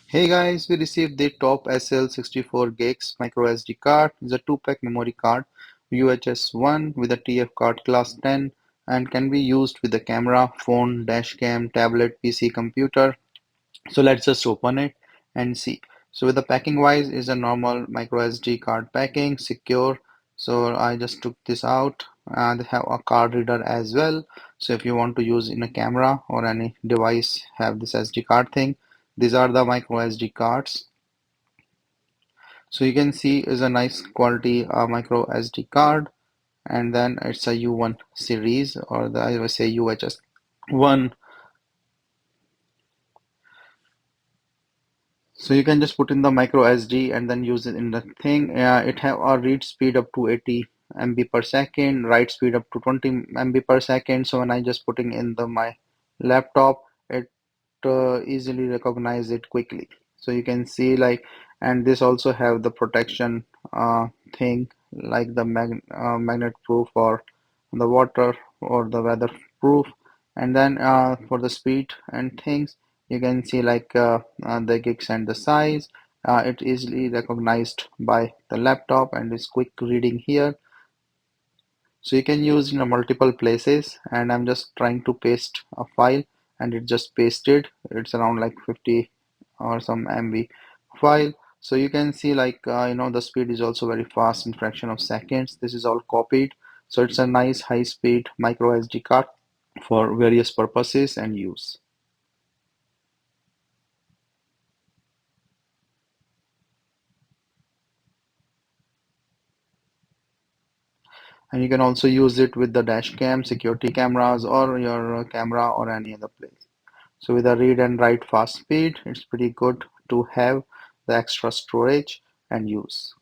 Hey guys, we received the TOPESEL 64GB micro SD card. It's a 2-pack memory card, UHS-I with a TF card class 10 and can be used with a camera, phone, dash cam, tablet, PC, computer. So let's just open it and see. So with the packing wise is a normal micro SD card packing, secure. So I just took this out and have a card reader as well. So if you want to use in a camera or any device have this SD card thing, these are the micro SD cards. So you can see is a nice quality micro SD card, and then it's a U1 series, or the I would say UHS-I. So you can just put in the micro SD and then use it in the thing. It have a read speed up to 80 MB per second, write speed up to 20 MB per second. So when I just putting in the my laptop, it easily recognize it quickly. So you can see like, and this also have the protection thing like the magnet proof or the water or the weather proof. And then for the speed and things, you can see like the gigs and the size. It easily recognized by the laptop and is quick reading here. So you can use in a multiple places, and I'm just trying to paste a file and it just pasted. It's around like 50 or some MB file. So you can see like the speed is also very fast in fraction of seconds. This is all copied. So it's a nice high speed micro SD card for various purposes and use. And you can also use it with the dash cam, security cameras, or your camera or any other place. So with a read and write fast speed, it's pretty good to have the extra storage and use.